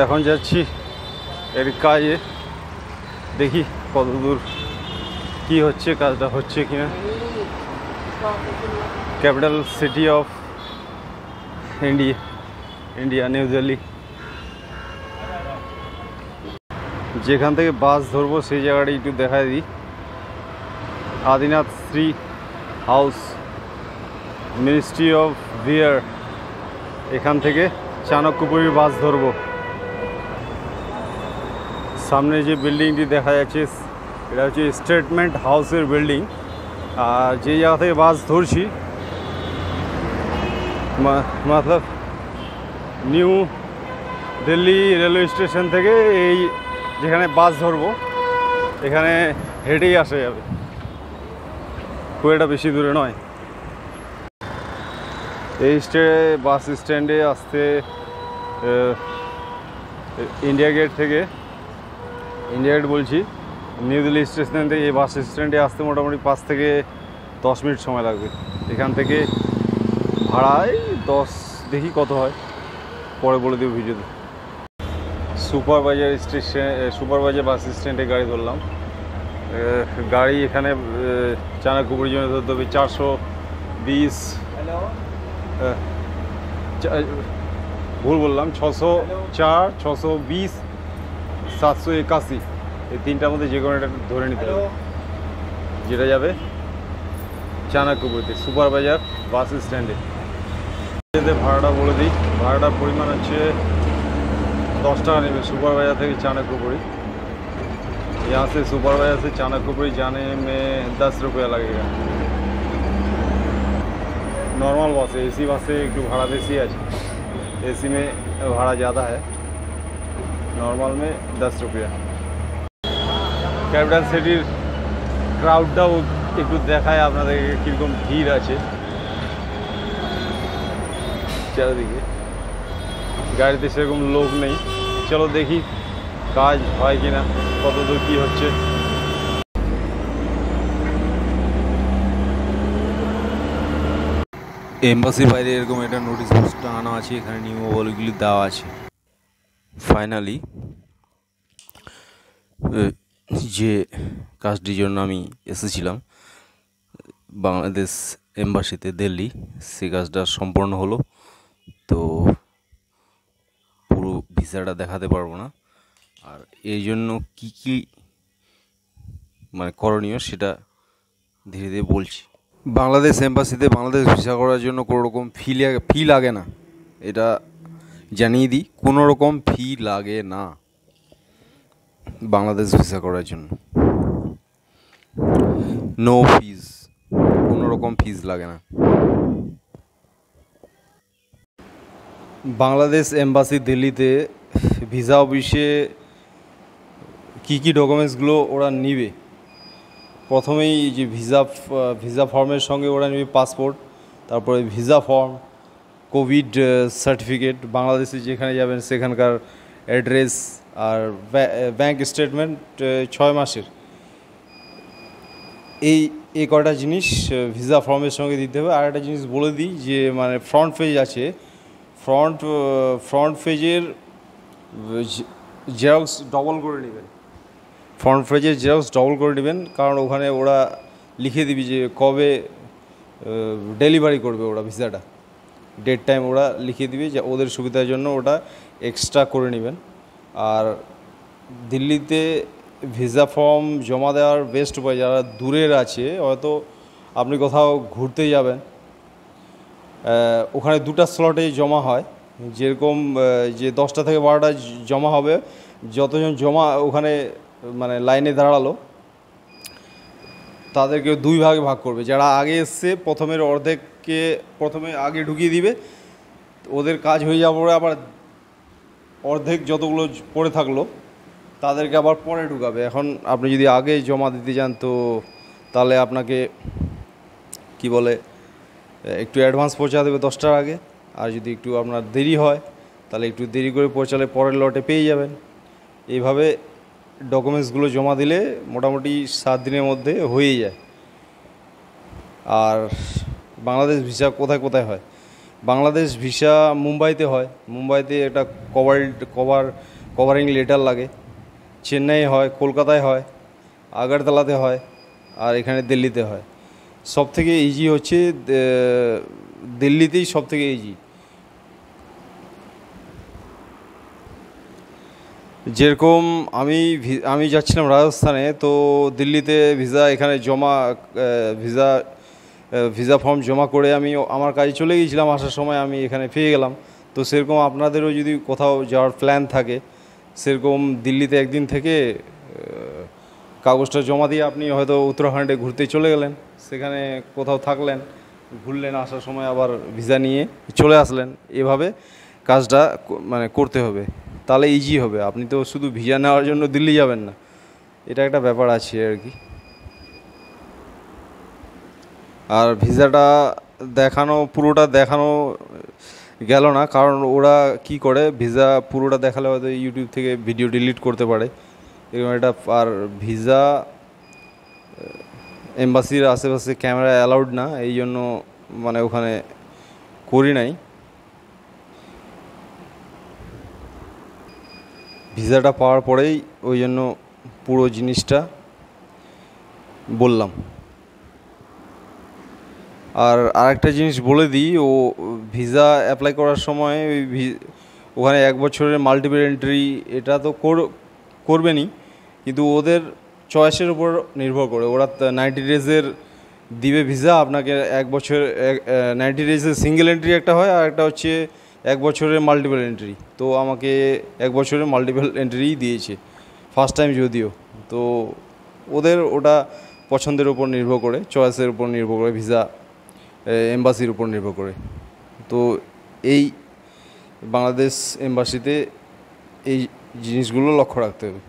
এখন যাচ্ছি এর কাজে, দেখি কতদূর কি হচ্ছে, কাজটা হচ্ছে কিনা। Capital city of India new Delhi. যেখান থেকে বাস ধরবো সেই জায়গাটা একটু দেখাই দিই। Adinath Shri house, ministry of বিয়ার, এখান থেকে চাণক্যপুরীর বাস ধরবো। সামনে যে বিল্ডিংটি দেখা যাচ্ছে এটা হচ্ছে স্টেটমেন্ট হাউসের বিল্ডিং। আর যে জায়গা থেকে বাস ধরছি মতলব নিউ দিল্লি রেলওয়ে স্টেশন থেকে এই যেখানে বাস ধরবো এখানে হেঁটেই আসা যাবে, খুব একটা বেশি দূরে নয়। এই বাস স্ট্যান্ডে আসতে ইন্ডিয়া গেট থেকে, ইন্ডিয়া গেট বলছি, নিউ দিল্লি স্টেশন থেকে এই বাস স্ট্যান্ডে আসতে মোটামুটি 5 থেকে 10 মিনিট সময় লাগবে। এখান থেকে ভাড়ায় 10, দেখি কত হয় পরে বলে দেবো ভিডিওতে। সুপারবাজার বাস স্ট্যান্ডে গাড়ি ধরলাম। গাড়ি এখানে চাণক্যপুরীর জন্য ধরতে হবে 420, ভুল বললাম, 604, 620, 781, এই তিনটার মধ্যে যে কোনো একটা ধরে নিতে হবে, যেটা যাবে চাণক্যপুরীতে সুপারবাজার বাস স্ট্যান্ডে। ভাড়াটা বলে দিই, ভাড়াটার পরিমাণ হচ্ছে 10 টাকা নেবে सुपरबाजार থেকে चाणक्यपुरी। यहाँ से सुपरबाजार से चाणक्यपुरी जाने में 10 रुपया लगेगा। नॉर्मल बस है, एसी बस से एक भाड़ा बेसी है, एसी में भाड़ा ज़्यादा है, नॉर्मल में 10 रुपया। कैपिटल सिटी क्राउडটাও একটু দেখায় আপনাদের কীরকম ভিড় আছে চারিদিকে, গাড়িতে সেরকম লোক নেই। চলো দেখি কাজ হয় কিনা, কতদূর কী হচ্ছে। এম্বাসির বাইরে এরকম একটা নোটিশ বোর্ড টাঙানো আছে, এখানে নিয়মাবলীগুলি দেওয়া আছে। ফাইনালি যে কাজটির জন্য আমি এসেছিলাম বাংলাদেশ এম্বাসিতে দিল্লি, সেই কাজটা সম্পন্ন হলো। তো পুরো ভিসাটা দেখাতে পারবো না, আর এই জন্য কী কী মানে করণীয় সেটা ধীরে ধীরে বলছি। বাংলাদেশ এম্বাসিতে বাংলাদেশ ভিসা করার জন্য কোনো রকম ফি লাগে না, এটা জানিয়ে দিই, কোনো রকম ফি লাগে না বাংলাদেশ ভিসা করার জন্য, নো ফিজ, কোনো রকম ফিজ লাগে না। বাংলাদেশ এম্বাসি দিল্লিতে ভিসা অফিসে কী কী ডকুমেন্টসগুলো ওরা নিবে, প্রথমেই যে ভিসা ফর্মের সঙ্গে ওরা নেবে পাসপোর্ট, তারপরে ভিসা ফর্ম, কোভিড সার্টিফিকেট, বাংলাদেশে যেখানে যাবেন সেখানকার অ্যাড্রেস, আর ব্যাঙ্ক স্টেটমেন্ট 6 মাসের। এই কয়টা জিনিস ভিসা ফর্মের সঙ্গে দিতে হবে। আর একটা জিনিস বলে দিই যে মানে ফ্রন্ট পেজ আছে, ফ্রন্ট পেজের জেরক্স ডবল করে নেবেন, ফ্রন্ট পেজের জেরক্স ডবল করে নেবেন, কারণ ওখানে ওরা লিখে দিবি যে কবে ডেলিভারি করবে ওরা ভিসাটা, ডেট টাইম ওরা লিখে দিবে, যে ওদের সুবিধার জন্য ওটা এক্সট্রা করে নেবেন। আর দিল্লিতে ভিসা ফর্ম জমা দেওয়ার বেস্ট উপায়, যারা দূরের আছে, হয়তো আপনি কোথাও ঘুরতে যাবেন, ওখানে 2টা স্লটে জমা হয়, যেরকম যে 10টা থেকে 12টা জমা হবে, যতজন জমা ওখানে মানে লাইনে দাঁড়ালো তাদেরকে 2 ভাগে ভাগ করবে। যারা আগে এসছে প্রথমের অর্ধেককে প্রথমে আগে ঢুকিয়ে দিবে, ওদের কাজ হয়ে যাওয়ার পরে আবার অর্ধেক যতগুলো পড়ে থাকলো তাদেরকে আবার পরে ঢুকাবে। এখন আপনি যদি আগে জমা দিতে যান তো তাহলে আপনাকে কি বলে একটু অ্যাডভান্স পৌঁছা দেবে 10টার আগে, আর যদি একটু আপনার দেরি হয় তাহলে একটু দেরি করে পৌঁছালে পরের লটে পেয়ে যাবেন। এইভাবে ডকুমেন্টসগুলো জমা দিলে মোটামুটি 7 দিনের মধ্যে হয়ে যায়। আর বাংলাদেশ ভিসা কোথায় কোথায় হয়, বাংলাদেশ ভিসা মুম্বাইতে হয়, মুম্বাইতে একটা কভারিং লেটার লাগে। চেন্নাই হয়, কলকাতায় হয়, আগরতলাতে হয়, আর এখানে দিল্লিতে হয়। সব থেকে ইজি হচ্ছে দিল্লিতেই সব থেকে ইজি। যেরকম আমি যাচ্ছিলাম রাজস্থানে, তো দিল্লিতে এখানে ভিসা ফর্ম জমা করে আমি আমার কাজে চলে গিয়েছিলাম। আসার সময় আমি এখানে পেয়ে গেলাম। তো সেরকম আপনাদেরও যদি কোথাও যাওয়ার প্ল্যান থাকে, সেরকম দিল্লিতে একদিন থেকে কাগজটা জমা দিয়ে আপনি হয়তো উত্তরাখণ্ডে ঘুরতে চলে গেলেন, সেখানে কোথাও থাকলেন, ঘুরলেন, আসার সময় আবার ভিসা নিয়ে চলে আসলেন। এভাবে কাজটা মানে করতে হবে, তাহলে ইজি হবে। আপনি তো শুধু ভিসা নেওয়ার জন্য দিল্লি যাবেন না, এটা একটা ব্যাপার আছে আর কি। আর ভিসাটা পুরোটা দেখানো গেল না, কারণ ওরা কি করে, ভিসা পুরোটা দেখালে হয়তো ইউটিউব থেকে ভিডিও ডিলিট করতে পারে এরকম একটা। আর ভিসা এম্বাসির আশেপাশে ক্যামেরা অ্যালাউড না, এই জন্য মানে ওখানে করি নাই। ভিসাটা পাওয়ার পরেই ওই জন্য পুরো জিনিসটা বললাম। আর আরেকটা জিনিস বলে দিই, ভিসা অ্যাপ্লাই করার সময় ওখানে 1 বছরের মাল্টিপল এন্ট্রি এটা তো করবেনই, কিন্তু ওদের চয়েসের উপর নির্ভর করে। ওরা 90 ডেজের দিবে ভিসা আপনাকে, 1 বছর 90 ডেজের সিঙ্গেল এন্ট্রি একটা হয়, আর একটা হচ্ছে 1 বছরের মাল্টিপল এন্ট্রি। তো আমাকে 1 বছরের মাল্টিপল এন্ট্রিই দিয়েছে, ফার্স্ট টাইম যদিও। তো ওদের ওটা পছন্দের উপর নির্ভর করে, চয়েসের উপর নির্ভর করে, ভিসা এম্বাসির উপর নির্ভর করে। তো এই বাংলাদেশ এম্বাসিতে এই জিনিসগুলো লক্ষ্য রাখতে হবে।